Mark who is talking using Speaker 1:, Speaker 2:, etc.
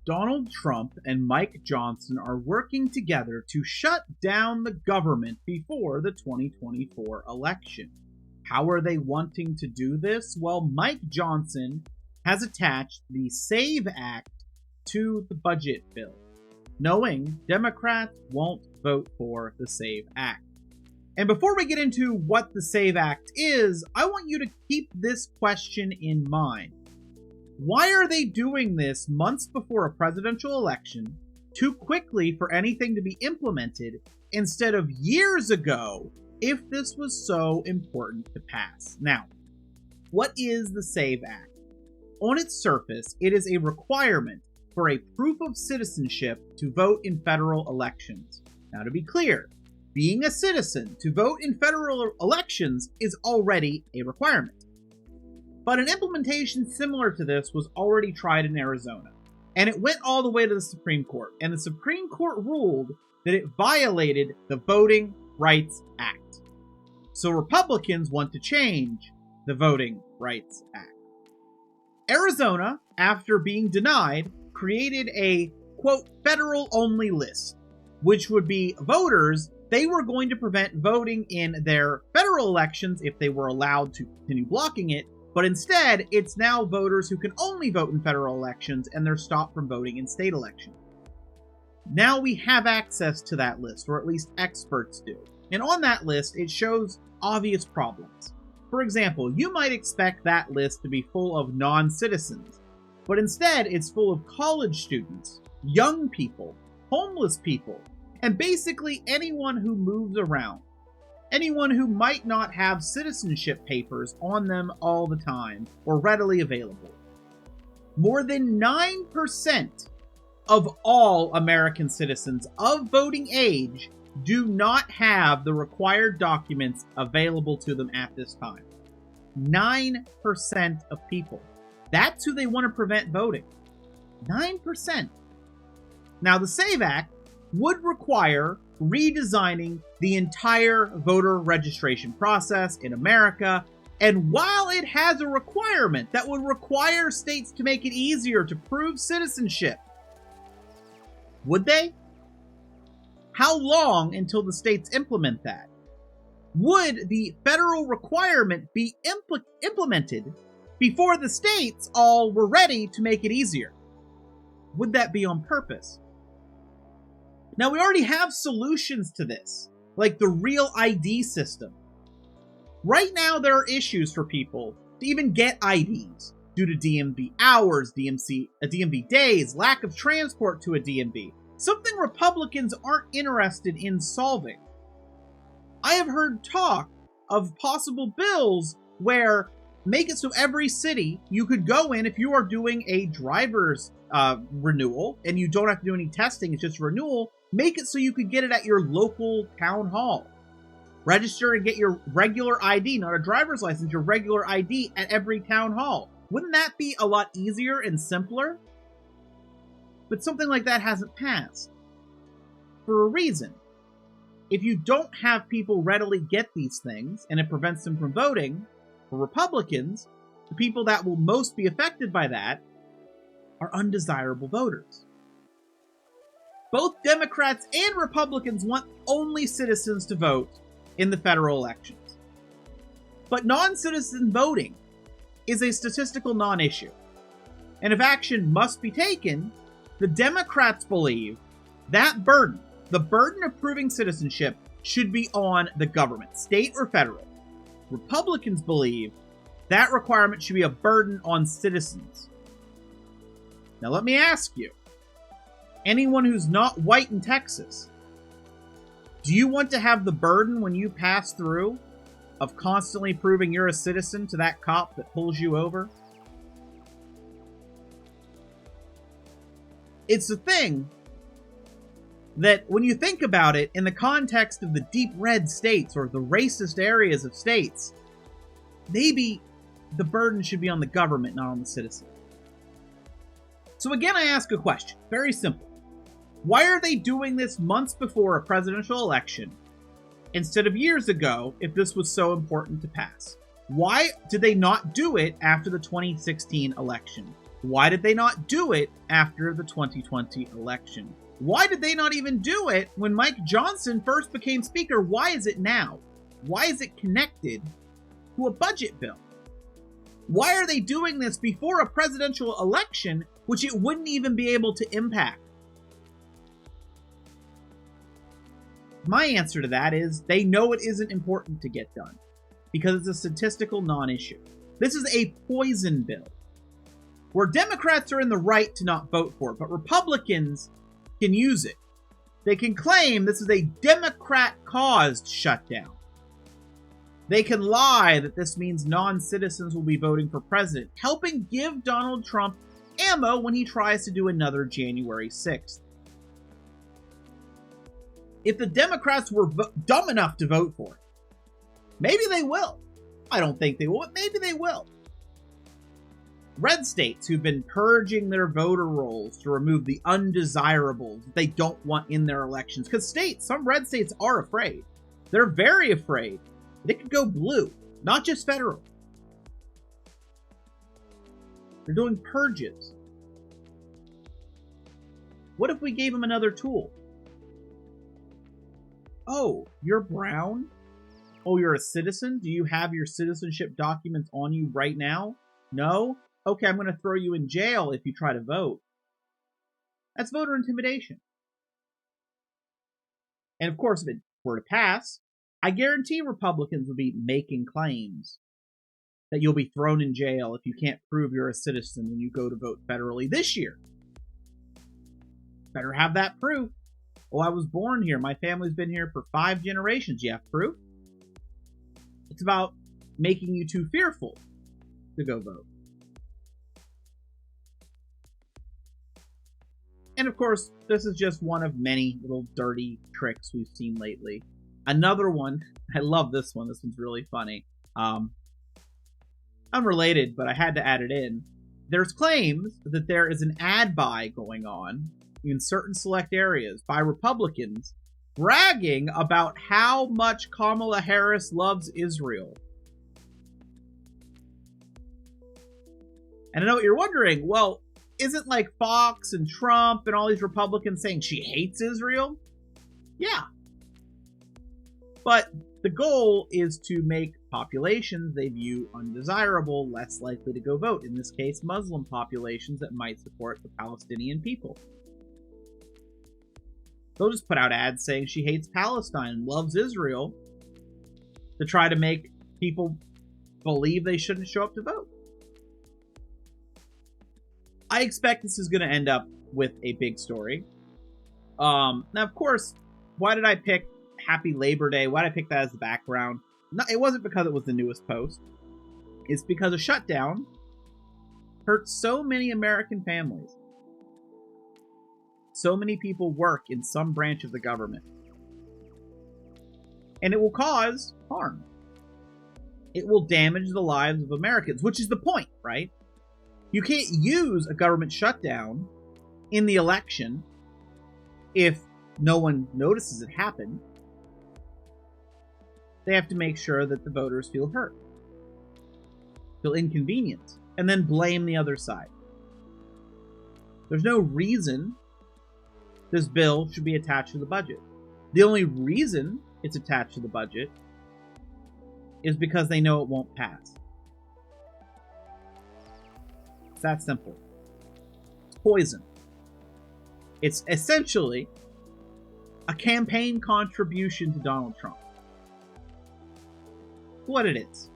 Speaker 1: Donald Trump and Mike Johnson are working together to shut down the government before the 2024 election. How are they wanting to do this? Well, Mike Johnson has attached the SAVE Act to the budget bill, knowing Democrats won't vote for the SAVE Act. And before we get into what the SAVE Act is, I want you to keep this question in mind. Why are they doing this months before a presidential election, too quickly for anything to be implemented, instead of years ago, if this was so important to pass? Now, what is the SAVE Act? On its surface, it is a requirement for a proof of citizenship to vote in federal elections. Now, to be clear, being a citizen to vote in federal elections is already a requirement. But an implementation similar to this was already tried in Arizona, and it went all the way to the Supreme Court, and the Supreme Court ruled that it violated the Voting Rights Act. So Republicans want to change the Voting Rights Act. Arizona, after being denied, created a, quote, federal-only list, which would be voters they were going to prevent voting in their federal elections if they were allowed to continue blocking it, but instead, it's now voters who can only vote in federal elections and they're stopped from voting in state elections. Now we have access to that list, or at least experts do. And on that list, it shows obvious problems. For example, you might expect that list to be full of non-citizens, but instead it's full of college students, young people, homeless people, and basically anyone who moves around. Anyone who might not have citizenship papers on them all the time or readily available. More than 9% of all American citizens of voting age do not have the required documents available to them at this time. 9% of people. That's who they want to prevent voting. 9%. Now, the SAVE Act would require redesigning the entire voter registration process in America, and while it has a requirement that would require states to make it easier to prove citizenship, would they? How long until the states implement that? Would the federal requirement be implemented before the states all were ready to make it easier? Would that be on purpose? Now, we already have solutions to this, like the Real ID system. Right now, there are issues for people to even get IDs due to DMV hours, DMV days, lack of transport to a DMV, something Republicans aren't interested in solving. I have heard talk of possible bills where make it so every city you could go in if you are doing a driver's renewal and you don't have to do any testing, it's just a renewal. Make it so you could get it at your local town hall. Register and get your regular ID, not a driver's license, your regular ID at every town hall. Wouldn't that be a lot easier and simpler? But something like that hasn't passed. For a reason. If you don't have people readily get these things, and it prevents them from voting, for Republicans, the people that will most be affected by that are undesirable voters. Both Democrats and Republicans want only citizens to vote in the federal elections. But non-citizen voting is a statistical non-issue. And if action must be taken, the Democrats believe that burden, the burden of proving citizenship, should be on the government, state or federal. Republicans believe that requirement should be a burden on citizens. Now let me ask you, anyone who's not white in Texas, do you want to have the burden when you pass through of constantly proving you're a citizen to that cop that pulls you over? It's a thing that when you think about it in the context of the deep red states or the racist areas of states, maybe the burden should be on the government, not on the citizen. So again, I ask a question. Very simple. Why are they doing this months before a presidential election instead of years ago if this was so important to pass? Why did they not do it after the 2016 election? Why did they not do it after the 2020 election? Why did they not even do it when Mike Johnson first became speaker? Why is it now? Why is it connected to a budget bill? Why are they doing this before a presidential election, which it wouldn't even be able to impact? My answer to that is they know it isn't important to get done because it's a statistical non-issue. This is a poison bill where Democrats are in the right to not vote for it, but Republicans can use it. They can claim this is a Democrat-caused shutdown. They can lie that this means non-citizens will be voting for president, helping give Donald Trump ammo when he tries to do another January 6th. If the Democrats were dumb enough to vote for it, maybe they will. I don't think they will, but maybe they will. Red states who've been purging their voter rolls to remove the undesirables that they don't want in their elections. Because some red states are afraid. They're very afraid that it could go blue, not just federal. They're doing purges. What if we gave them another tool? Oh, you're brown? Oh, you're a citizen? Do you have your citizenship documents on you right now? No? Okay, I'm going to throw you in jail if you try to vote. That's voter intimidation. And of course, if it were to pass, I guarantee Republicans would be making claims that you'll be thrown in jail if you can't prove you're a citizen when you go to vote federally this year. Better have that proof. Oh, I was born here. My family's been here for 5 generations. You have proof? It's about making you too fearful to go vote. And of course, this is just one of many little dirty tricks we've seen lately. Another one, I love this one. This one's really funny. Unrelated, but I had to add it in. There's claims that there is an ad buy going on in certain select areas by Republicans bragging about how much Kamala Harris loves Israel. And I know what you're wondering. Well, isn't like Fox and Trump and all these Republicans saying she hates Israel? Yeah. But the goal is to make populations they view undesirable less likely to go vote. In this case, Muslim populations that might support the Palestinian people. They'll just put out ads saying she hates Palestine, loves Israel, to try to make people believe they shouldn't show up to vote. I expect this is going to end up with a big story. Now, of course, why did I pick Happy Labor Day? Why did I pick that as the background? No, it wasn't because it was the newest post. It's because a shutdown hurt so many American families. So many people work in some branch of the government. And it will cause harm. It will damage the lives of Americans, which is the point, right? You can't use a government shutdown in the election if no one notices it happened. They have to make sure that the voters feel hurt, feel inconvenienced, and then blame the other side. There's no reason this bill should be attached to the budget. The only reason it's attached to the budget is because they know it won't pass. It's that simple. It's poison. It's essentially a campaign contribution to Donald Trump. What it is.